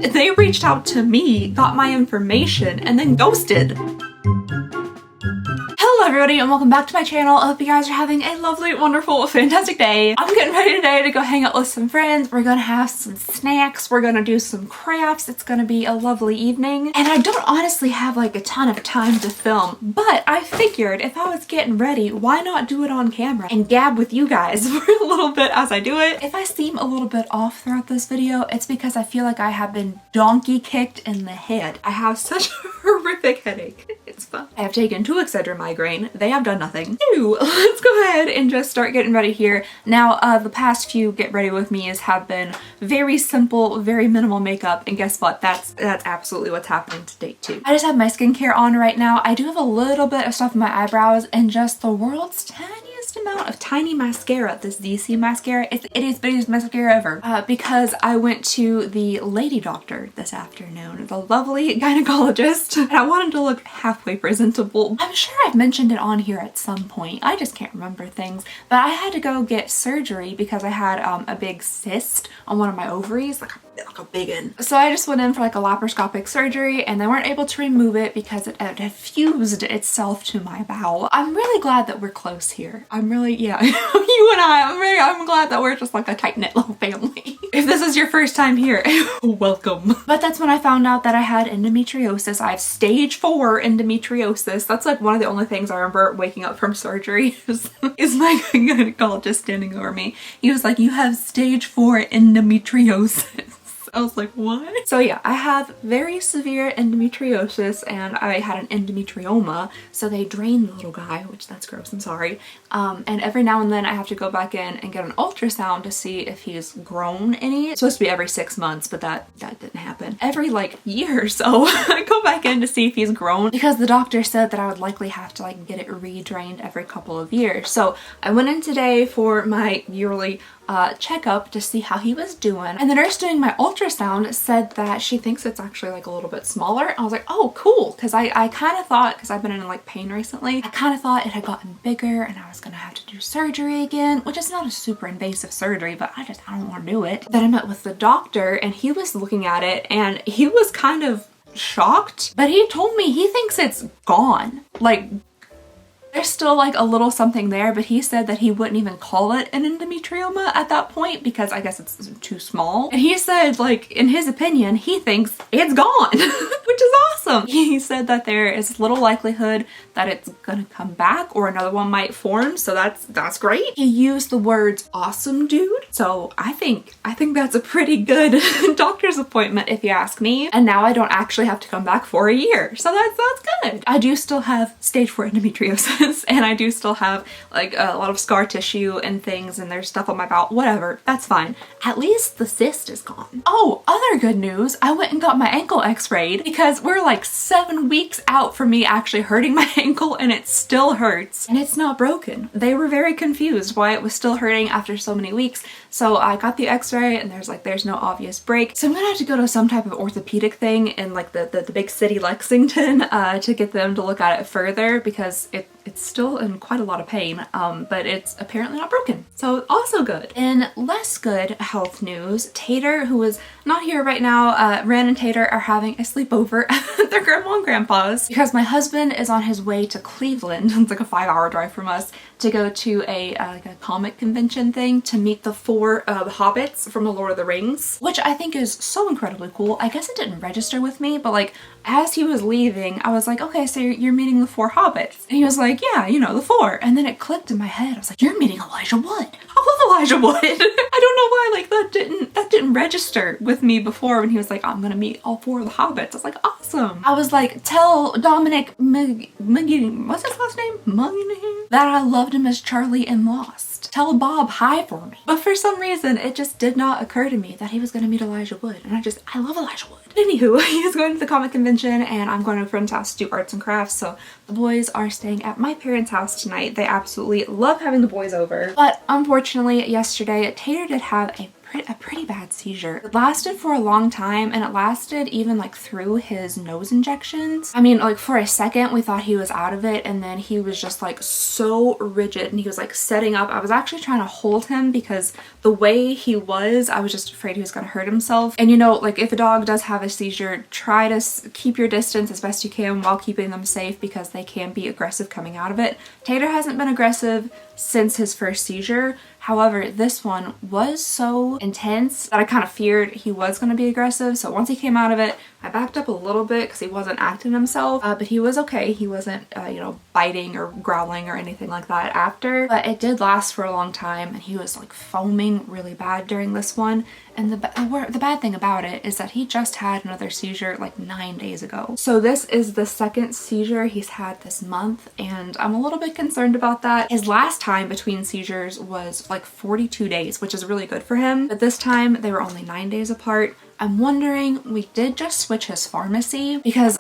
They reached out to me, got my information, and then ghosted. Hello everybody and welcome back to my channel. I hope you guys are having a lovely, wonderful, fantastic day. I'm getting ready today to go hang out with some friends. We're gonna have some snacks. We're gonna do some crafts. It's gonna be a lovely evening. And I don't honestly have like a ton of time to film, but I figured if I was getting ready, why not do it on camera and gab with you guys for a little bit as I do it. If I seem a little bit off throughout this video, it's because I feel like I have been donkey kicked in the head. I have such a horrific headache. It's fun. I have taken 2 Excedrin migraine. They have done nothing. Ew. Let's go ahead and just start getting ready here. Now, the past few get ready with me's have been very simple, very minimal makeup, and guess what? That's absolutely what's happening today too. I just have my skincare on right now. I do have a little bit of stuff in my eyebrows and just the world's tiniest amount of tiny mascara, this DC mascara. It's the ittiest bittiest mascara ever, because I went to the lady doctor this afternoon, the lovely gynecologist, and I wanted to look halfway presentable. I'm sure I've mentioned it on here at some point. I just can't remember things, but I had to go get surgery because I had a big cyst on one of my ovaries, like a big one. So I just went in for like a laparoscopic surgery and they weren't able to remove it because it had fused itself to my bowel. I'm really glad that we're close here. I'm really, yeah, you and I'm glad that we're just like a tight-knit little family. If this is your first time here, welcome. But that's when I found out that I had endometriosis. I have stage 4 endometriosis. That's like one of the only things I remember waking up from surgery is my gynecologist standing over me. He was like, "You have stage 4 endometriosis." I was like, what? So yeah, I have very severe endometriosis and I had an endometrioma. So they drained the little guy, which that's gross, I'm sorry. And every now and then I have to go back in and get an ultrasound to see if he's grown any. It's supposed to be every 6 months, but that didn't happen. Every like year or so, I go back in to see if he's grown because the doctor said that I would likely have to like get it re-drained every couple of years. So I went in today for my yearly checkup to see how he was doing, and the nurse doing my ultrasound said that she thinks it's actually like a little bit smaller. I was like, oh cool, because I kind of thought, because I've been in like pain recently, I kind of thought it had gotten bigger and I was gonna have to do surgery again, which is not a super invasive surgery, but I don't want to do it. Then I met with the doctor and he was looking at it and he was kind of shocked, but he told me he thinks it's gone. Like, there's still like a little something there, but he said that he wouldn't even call it an endometrioma at that point because I guess it's too small. And he said, like, in his opinion, he thinks it's gone, which is awesome. He said that there is little likelihood that it's gonna come back or another one might form, so that's great. He used the words awesome dude, so I think that's a pretty good doctor's appointment if you ask me. And now I don't actually have to come back for a year, so that's good. I do still have stage 4 endometriosis. And I do still have like a lot of scar tissue and things, and there's stuff on my bowel, whatever, that's fine. At least the cyst is gone. Oh, other good news, I went and got my ankle x-rayed because we're like 7 weeks out from me actually hurting my ankle and it still hurts and it's not broken. They were very confused why it was still hurting after so many weeks. So I got the x-ray and there's no obvious break. So I'm gonna have to go to some type of orthopedic thing in like the big city Lexington to get them to look at it further because it's still in quite a lot of pain, but it's apparently not broken. So also good. In less good health news, Tater, who is not here right now, Ren and Tater are having a sleepover at their grandma and grandpa's because my husband is on his way to Cleveland. It's like a 5-hour drive from us to go to like a comic convention thing to meet the 4 hobbits from the Lord of the Rings, which I think is so incredibly cool. I guess it didn't register with me, but like as he was leaving, I was like, okay, so you're meeting the 4 hobbits. And he was like, yeah, you know, the 4. And then it clicked in my head. I was like, you're meeting Elijah Wood. I love Elijah Wood. I don't know why, like that didn't register with me before when he was like, I'm gonna meet all 4 of the hobbits. I was like, awesome. I was like, tell Dominic what's his last name? That I loved him as Charlie in Lost. Tell Bob hi for me. But for some reason, it just did not occur to me that he was gonna meet Elijah Wood. And I love Elijah Wood. Anywho, he's going to the comic convention and I'm going to a friend's house to do arts and crafts, so the boys are staying at my parents' house tonight. They absolutely love having the boys over. But unfortunately, yesterday, Tater did have a a pretty bad seizure. It lasted for a long time, and it lasted even like through his nose injections. I mean, like for a second we thought he was out of it, and then he was just like so rigid, and he was like setting up. I was actually trying to hold him because the way he was, I was just afraid he was gonna hurt himself. And you know, like if a dog does have a seizure, try to keep your distance as best you can while keeping them safe, because they can be aggressive coming out of it. Tater hasn't been aggressive since his first seizure. However, this one was so intense that I kind of feared he was going to be aggressive. So once he came out of it, I backed up a little bit because he wasn't acting himself, but he was okay. He wasn't, you know, biting or growling or anything like that after. But it did last for a long time, and he was like foaming really bad during this one. And the bad thing about it is that he just had another seizure like 9 days ago. So this is the second seizure he's had this month, and I'm a little bit concerned about that. His last time between seizures was like 42 days, which is really good for him. But this time they were only 9 days apart. I'm wondering, we did just switch his pharmacy because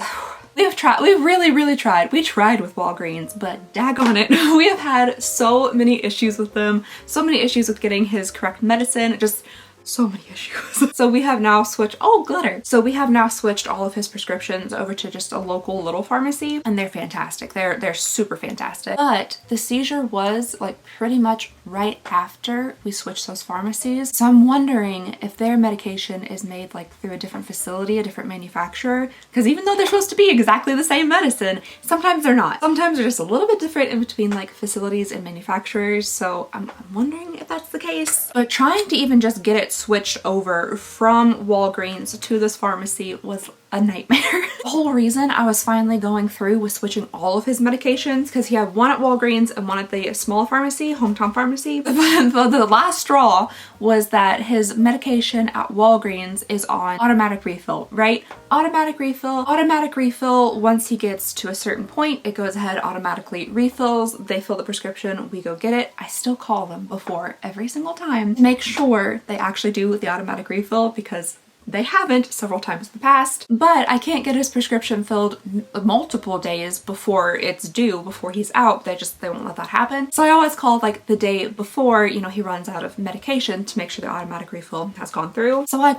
we've really tried. We tried with Walgreens, but daggone it, we have had so many issues with them, so many issues with getting his correct medicine, just so many issues. So we have now switched, oh glitter. So we have now switched all of his prescriptions over to just a local little pharmacy, and they're fantastic. They're super fantastic. But the seizure was like pretty much right after we switched those pharmacies. So I'm wondering if their medication is made like through a different facility, a different manufacturer, because even though they're supposed to be exactly the same medicine, sometimes they're not. Sometimes they're just a little bit different in between like facilities and manufacturers. So I'm wondering if that's the case. But trying to even just get it switched over from Walgreens to this pharmacy was a nightmare. The whole reason I was finally going through with switching all of his medications, because he had one at Walgreens and one at the small pharmacy, hometown pharmacy. The last straw was that his medication at Walgreens is on automatic refill, right? Automatic refill. Once he gets to a certain point, it goes ahead, automatically refills. They fill the prescription, we go get it. I still call them before every single time to make sure they actually do the automatic refill, because they haven't several times in the past. But I can't get his prescription filled multiple days before it's due, before he's out. They won't let that happen. So I always call like the day before, you know, he runs out of medication to make sure the automatic refill has gone through. So I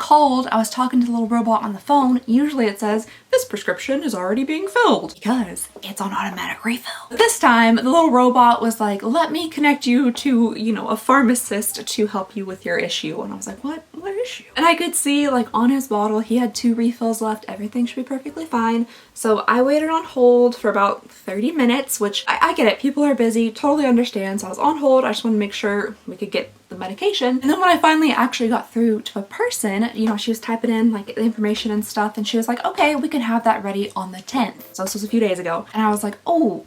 was talking to the little robot on the phone. Usually it says, this prescription is already being filled, because it's on automatic refill. But this time the little robot was like, let me connect you to, you know, a pharmacist to help you with your issue. And I was like, what issue? And I could see like on his bottle he had 2 refills left. Everything should be perfectly fine. So I waited on hold for about 30 minutes, which I get it, people are busy, totally understand. So I was on hold. I just wanted to make sure we could get the medication. And then when I finally actually got through to a person, you know, she was typing in like the information and stuff, and she was like, okay, we can have that ready on the 10th. So this was a few days ago. And I was like, oh,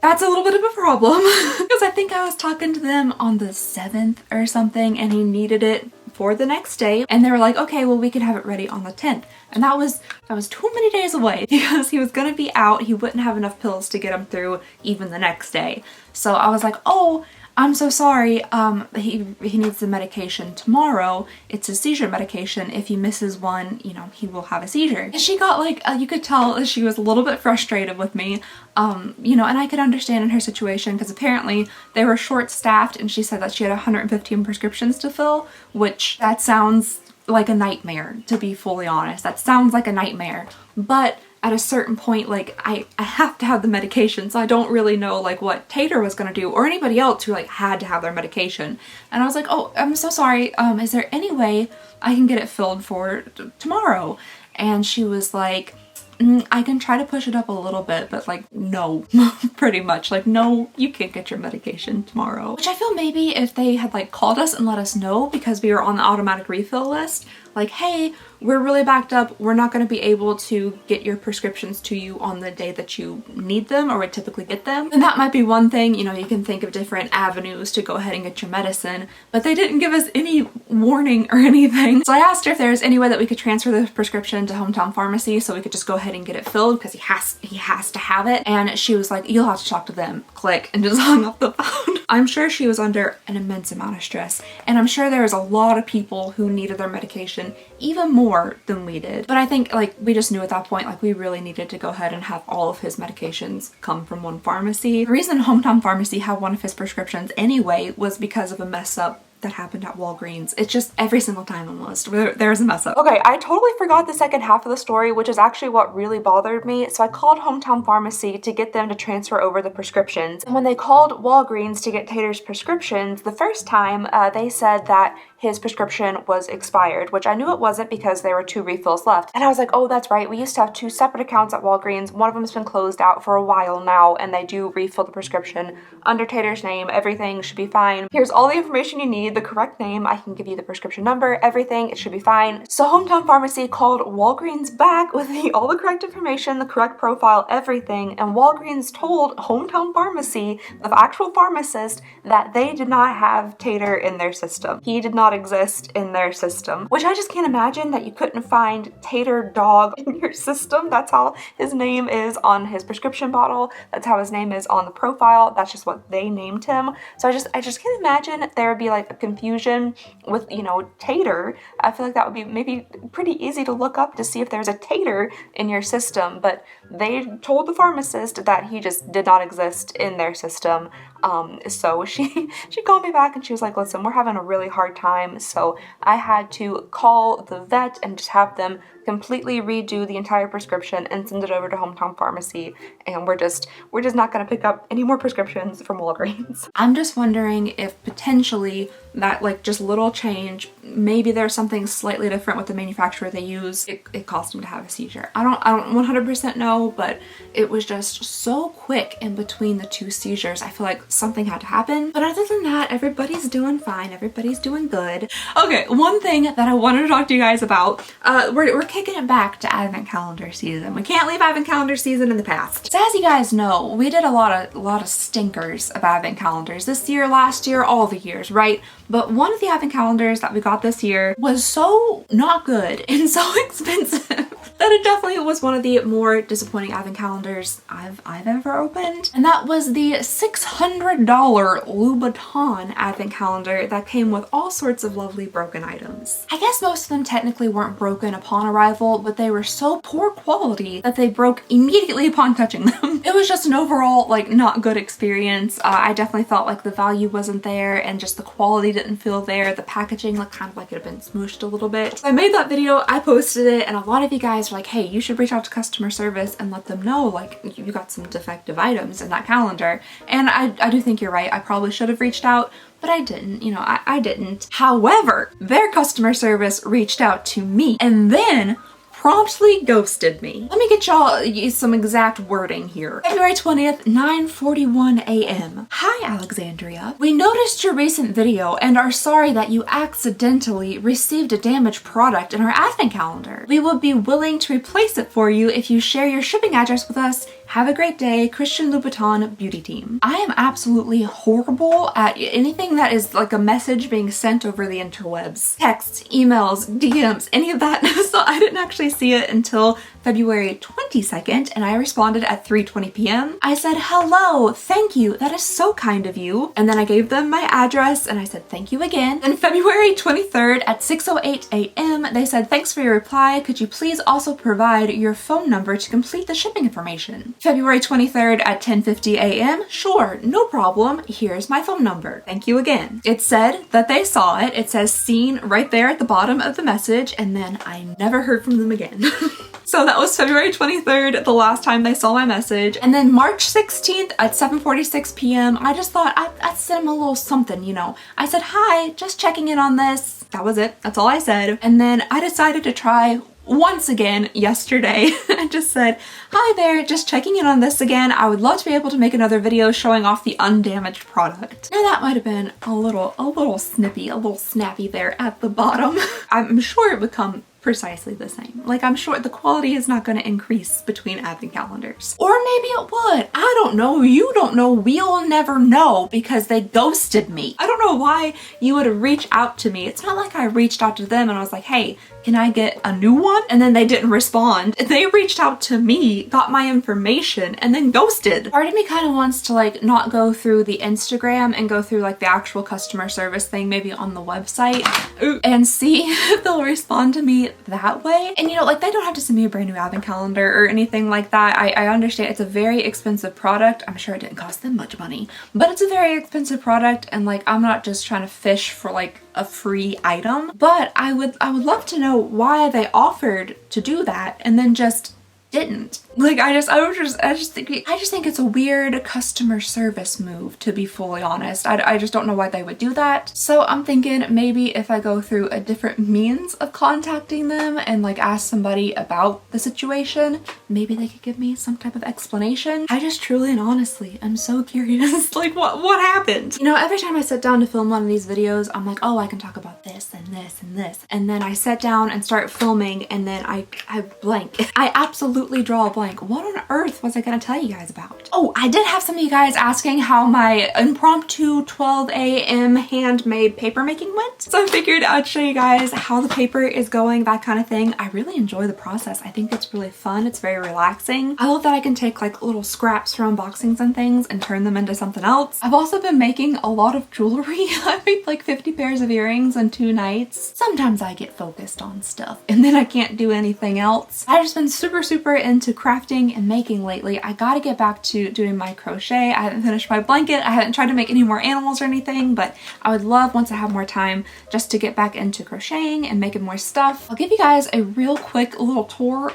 that's a little bit of a problem because I think I was talking to them on the 7th or something, and he needed it for the next day, and they were like, okay, well, we can have it ready on the 10th. And that was too many days away, because he was gonna be out. He wouldn't have enough pills to get him through even the next day. So I was like, oh, I'm so sorry, he needs the medication tomorrow. It's a seizure medication. If he misses one, you know, he will have a seizure. And she got like, you could tell she was a little bit frustrated with me, you know, and I could understand in her situation, because apparently they were short-staffed, and she said that she had 115 prescriptions to fill, which that sounds like a nightmare, to be fully honest. That sounds like a nightmare. But at a certain point, like I have to have the medication, so I don't really know like what Tater was gonna do, or anybody else who like had to have their medication. And I was like, oh, I'm so sorry, is there any way I can get it filled for tomorrow? And she was like, I can try to push it up a little bit, but like, no, pretty much like, no, you can't get your medication tomorrow. Which I feel maybe if they had like called us and let us know, because we were on the automatic refill list, like, hey, we're really backed up, we're not going to be able to get your prescriptions to you on the day that you need them or would typically get them. And that might be one thing, you know, you can think of different avenues to go ahead and get your medicine, but they didn't give us any warning or anything. So I asked her if there's any way that we could transfer the prescription to hometown pharmacy so we could just go ahead and get it filled, because he has to have it. And she was like, you'll have to talk to them, click, and just hung up the phone. I'm sure she was under an immense amount of stress, and I'm sure there was a lot of people who needed their medication even more than we did. But I think like we just knew at that point like we really needed to go ahead and have all of his medications come from one pharmacy. The reason hometown pharmacy had one of his prescriptions anyway was because of a mess up that happened at Walgreens. It's just every single time almost there's a mess up. Okay, I totally forgot the second half of the story, which is actually what really bothered me. So I called Hometown Pharmacy to get them to transfer over the prescriptions. And when they called Walgreens to get Tater's prescriptions, the first time they said that his prescription was expired, which I knew it wasn't because there were 2 refills left. And I was like, oh, that's right. We used to have 2 separate accounts at Walgreens. One of them's been closed out for a while now, and they do refill the prescription under Tater's name. Everything should be fine. Here's all the information you need, the correct name. I can give you the prescription number, everything. It should be fine. So Hometown Pharmacy called Walgreens back with all the correct information, the correct profile, everything. And Walgreens told Hometown Pharmacy, the actual pharmacist, that they did not have Tater in their system. He did not exist in their system, which I just can't imagine that you couldn't find Tater dog in your system. That's how his name is on his prescription bottle. That's how his name is on the profile. That's just what they named him. So I just can't imagine there would be like a confusion with, you know, Tater. I feel like that would be maybe pretty easy to look up to see if there's a Tater in your system, but they told the pharmacist that he just did not exist in their system. So she called me back and she was like, listen, we're having a really hard time. So I had to call the vet and just have them completely redo the entire prescription and send it over to Hometown Pharmacy. And we're just not going to pick up any more prescriptions from Walgreens. I'm just wondering if potentially that like just little change, maybe there's something slightly different with the manufacturer they use. It caused him to have a seizure. I don't 100% know, but it was just so quick in between the 2 seizures. I feel like something had to happen. But other than that, everybody's doing fine. Everybody's doing good. Okay, one thing that I wanted to talk to you guys about, we're kicking it back to Advent calendar season. We can't leave Advent calendar season in the past. So as you guys know, we did a lot of stinkers of Advent calendars this year, last year, all the years, right? But one of the Advent calendars that we got this year was so not good and so expensive that it definitely was one of the more disappointing Advent calendars I've ever opened. And that was the $600 Louboutin Advent calendar that came with all sorts of lovely broken items. I guess most of them technically weren't broken upon arrival, but they were so poor quality that they broke immediately upon touching them. It was just an overall like not good experience. I definitely felt like the value wasn't there and just the quality didn't feel there. The packaging looked kind of like it had been smooshed a little bit. So I made that video, I posted it, and a lot of you guys were like, hey, you should reach out to customer service and let them know like you got some defective items in that calendar. And I do think you're right. I probably should have reached out, but I didn't, you know, I didn't. However, their customer service reached out to me and then promptly ghosted me. Let me get y'all some exact wording here. February 20th, 9:41 a.m. Hi, Alexandria. We noticed your recent video and are sorry that you accidentally received a damaged product in our advent calendar. We would be willing to replace it for you if you share your shipping address with us. Have a great day, Christian Louboutin Beauty Team. I am absolutely horrible at anything that is like a message being sent over the interwebs. Texts, emails, DMs, any of that. So I didn't actually see it until February 22nd, and I responded at 3:20 p.m. I said, hello, thank you, that is so kind of you. And then I gave them my address and I said, thank you again. Then February 23rd at 6:08 a.m. they said, thanks for your reply. Could you please also provide your phone number to complete the shipping information? February 23rd at 10:50 a.m. Sure, no problem. Here's my phone number. Thank you again. It said that they saw it. It says seen right there at the bottom of the message, and then I never heard from them again. So that was February 23rd, the last time they saw my message. And then March 16th at 7:46 p.m. I just thought I'd send them a little something, you know. I said, hi, just checking in on this. That was it. That's all I said. And then I decided to try once again yesterday. I just said, hi there, just checking in on this again. I would love to be able to make another video showing off the undamaged product. Now that might have been a little snippy, a little snappy there at the bottom. I'm sure it would come precisely the same. Like, I'm sure the quality is not going to increase between advent calendars. Or maybe it would. I don't know. You don't know. We'll never know because they ghosted me. I don't know why you would reach out to me. It's not like I reached out to them and I was like, hey, can I get a new one? And then they didn't respond. They reached out to me, got my information, and then ghosted. Part of me kind of wants to like not go through the Instagram and go through like the actual customer service thing, maybe on the website, and see if they'll respond to me me that way. And you know, like they don't have to send me a brand new advent calendar or anything like that. I understand it's a very expensive product. I'm sure it didn't cost them much money, but it's a very expensive product, and like I'm not just trying to fish for like a free item. But I would love to know why they offered to do that and then just didn't. Like I just think it's a weird customer service move, to be fully honest. I just don't know why they would do that. So I'm thinking maybe if I go through a different means of contacting them and like ask somebody about the situation, maybe they could give me some type of explanation. I just truly and honestly am so curious. Like what happened? You know, every time I sit down to film one of these videos, I'm like, oh, I can talk about this and this and this. And then I sit down and start filming, and then I blank. I absolutely draw a blank. What on earth was I gonna tell you guys about? Oh, I did have some of you guys asking how my impromptu 12 a.m. handmade paper making went. So I figured I'd show you guys how the paper is going, that kind of thing. I really enjoy the process. I think it's really fun. It's very relaxing. I love that I can take like little scraps from unboxings and things and turn them into something else. I've also been making a lot of jewelry. I made like 50 pairs of earrings in 2 nights. Sometimes I get focused on stuff and then I can't do anything else. I've just been super into crafting and making lately. I gotta get back to doing my crochet. I haven't finished my blanket. I haven't tried to make any more animals or anything, but I would love, once I have more time, just to get back into crocheting and making more stuff. I'll give you guys a real quick little tour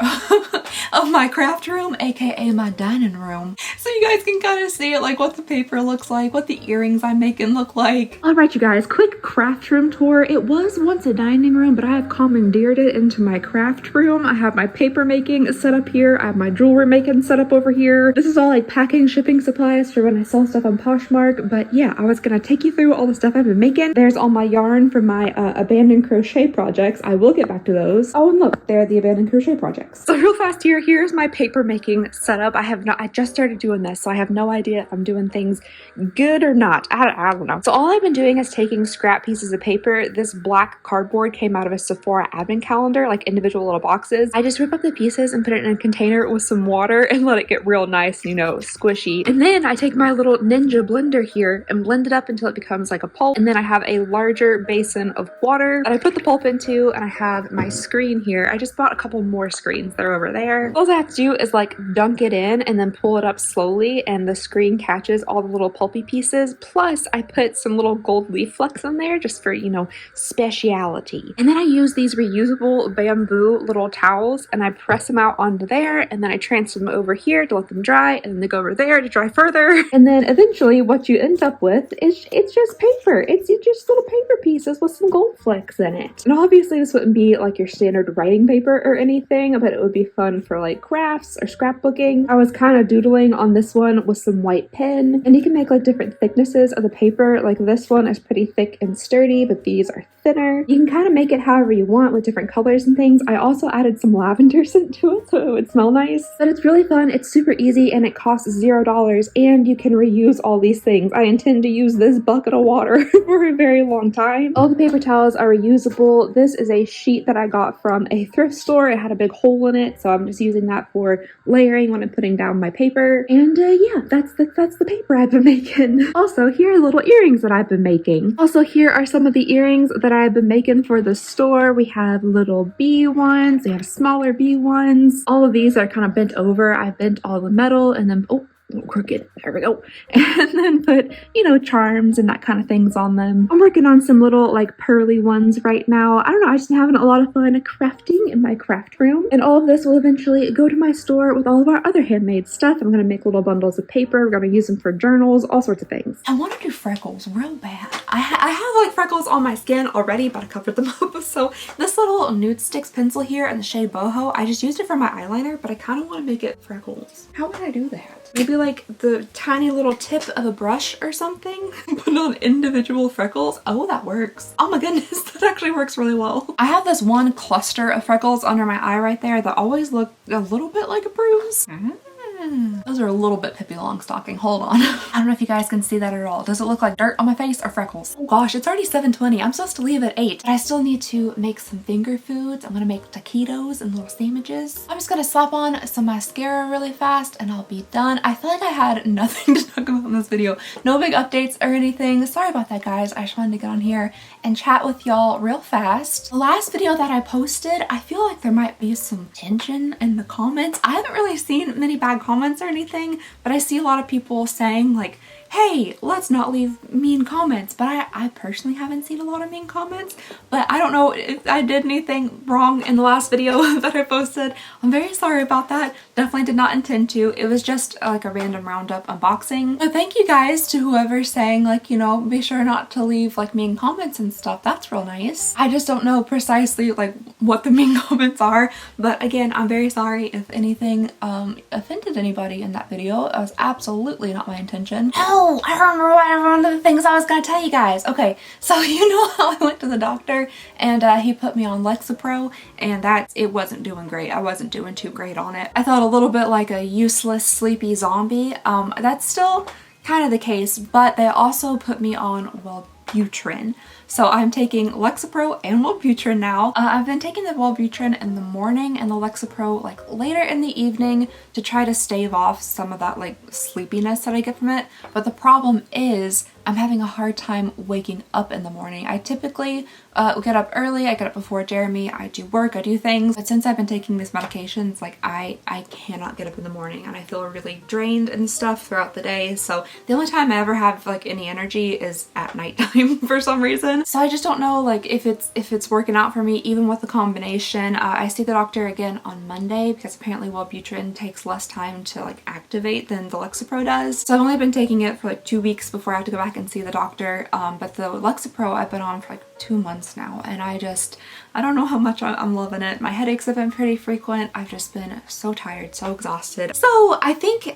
of my craft room, aka my dining room, so you guys can kind of see it, like what the paper looks like, what the earrings I'm making look like. All right, you guys, quick craft room tour. It was once a dining room, but I have commandeered it into my craft room. I have my paper making set up here. I have my jewelry making set up over here. This is all like packing, shipping supplies for when I sell stuff on Poshmark. But yeah, I was gonna take you through all the stuff I've been making. There's all my yarn from my abandoned crochet projects. I will get back to those. Oh, and look, there are the abandoned crochet projects. So real fast here, here's my paper making setup. I just started doing this, so I have no idea if I'm doing things good or not. I don't know. So all I've been doing is taking scrap pieces of paper. This black cardboard came out of a Sephora advent calendar, like individual little boxes. I just rip up the pieces and put it in a container with some water and let it get real nice, you know, squishy. And then I take my little Ninja blender here and blend it up until it becomes like a pulp. And then I have a larger basin of water that I put the pulp into, and I have my screen here. I just bought a couple more screens. They're over there. All I have to do is like dunk it in and then pull it up slowly, and the screen catches all the little pulpy pieces. Plus I put some little gold leaf flecks in there just for, you know, speciality. And then I use these reusable bamboo little towels and I press them out onto there, and then I transfer them over here to let them dry, and then they go over there to dry further. And then eventually what you end up with is it's just paper. It's just little paper pieces with some gold flecks in it. And obviously this wouldn't be like your standard writing paper or anything, but it would be fun for like crafts or scrapbooking. I was kind of doodling on this one with some white pen, and you can make like different thicknesses of the paper. Like this one is pretty thick and sturdy, but these are thinner. You can kind of make it however you want with different colors and things. I also added some lavender scent to it so it would smell nice. But it's really fun. It's super easy and it costs $0, and you can reuse all these things. I intend to use this bucket of water for a very long time. All the paper towels are reusable. This is a sheet that I got from a thrift store. It had a big hole in it, so I'm just using that for layering when I'm putting down my paper. And yeah, that's the paper I've been making. Also, here are little earrings that I've been making. Also, here are some of the earrings that I've been making for the store. We have little bee ones. We have smaller bee ones. All of these are kind of bent over. I bent all the metal and then, oh, a little crooked. There we go. And then put, you know, charms and that kind of things on them. I'm working on some little like pearly ones right now. I don't know, I just been having a lot of fun crafting in my craft room. And all of this will eventually go to my store with all of our other handmade stuff. I'm going to make little bundles of paper. We're going to use them for journals, all sorts of things. I want to do freckles real bad. I have like freckles on my skin already, but I covered them up. So this little Nude Sticks pencil here in the shade Boho, I just used it for my eyeliner, but I kind of want to make it freckles. How would I do that? Maybe like the tiny little tip of a brush or something? Put on individual freckles? Oh, that works. Oh my goodness, that actually works really well. I have this one cluster of freckles under my eye right there that always look a little bit like a bruise. Those are a little bit Pippi Longstocking. Hold on. I don't know if you guys can see that at all. Does it look like dirt on my face or freckles? Oh gosh, it's already 7:20. I'm supposed to leave at 8. But I still need to make some finger foods. I'm gonna make taquitos and little sandwiches. I'm just gonna slap on some mascara really fast and I'll be done. I feel like I had nothing to talk about in this video. No big updates or anything. Sorry about that, guys. I just wanted to get on here and chat with y'all real fast. The last video that I posted, I feel like there might be some tension in the comments. I haven't really seen many bad comments or anything, but I see a lot of people saying like, hey, let's not leave mean comments. But I personally haven't seen a lot of mean comments, but I don't know if I did anything wrong in the last video that I posted. I'm very sorry about that. Definitely did not intend to. It was just like a random roundup unboxing. But thank you guys to whoever's saying like, you know, be sure not to leave like mean comments and stuff. That's real nice. I just don't know precisely like what the mean comments are. But again, I'm very sorry if anything offended anybody in that video. That was absolutely not my intention. Oh, I remember one of the things I was gonna tell you guys. Okay, so you know how I went to the doctor and he put me on Lexapro, and it wasn't doing great. I wasn't doing too great on it. I felt a little bit like a useless sleepy zombie. That's still kind of the case, but they also put me on Wellbutrin. So I'm taking Lexapro and Wellbutrin now. I've been taking the Wellbutrin in the morning and the Lexapro like later in the evening to try to stave off some of that like sleepiness that I get from it. But the problem is I'm having a hard time waking up in the morning. I typically get up early. I get up before Jeremy. I do work, I do things. But since I've been taking these medications, like I cannot get up in the morning and I feel really drained and stuff throughout the day. So the only time I ever have like any energy is at nighttime for some reason. So I just don't know like if it's working out for me even with the combination. I see the doctor again on Monday because apparently Wellbutrin takes less time to like activate than the Lexapro does. So I've only been taking it for like 2 weeks before I have to go back and see the doctor. But the Lexapro I've been on for like 2 months now, and I don't know how much I'm loving it. My headaches have been pretty frequent. I've just been so tired, so exhausted. So I think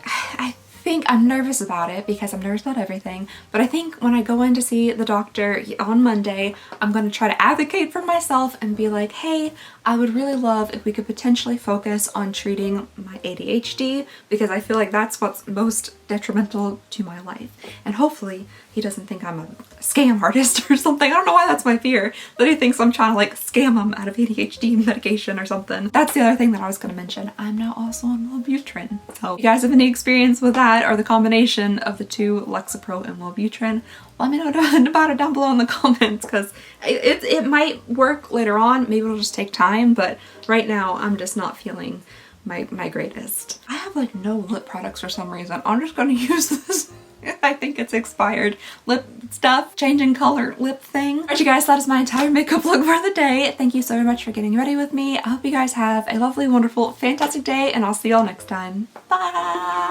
I'm nervous about it because I'm nervous about everything, but I think when I go in to see the doctor on Monday, I'm going to try to advocate for myself and be like, hey, I would really love if we could potentially focus on treating my ADHD because I feel like that's what's most detrimental to my life. And hopefully he doesn't think I'm a scam artist or something. I don't know why that's my fear, that he thinks I'm trying to like scam him out of ADHD medication or something. That's the other thing that I was going to mention. I'm now also on Wellbutrin. So if you guys have any experience with that or the combination of the two, Lexapro and Wellbutrin, let me know about it down below in the comments because it might work later on. Maybe it'll just take time, but right now I'm just not feeling my greatest. I have like no lip products for some reason. I'm just going to use this. I think it's expired lip stuff, changing color lip thing. Alright you guys, that is my entire makeup look for the day. Thank you so very much for getting ready with me. I hope you guys have a lovely, wonderful, fantastic day, and I'll see y'all next time. Bye!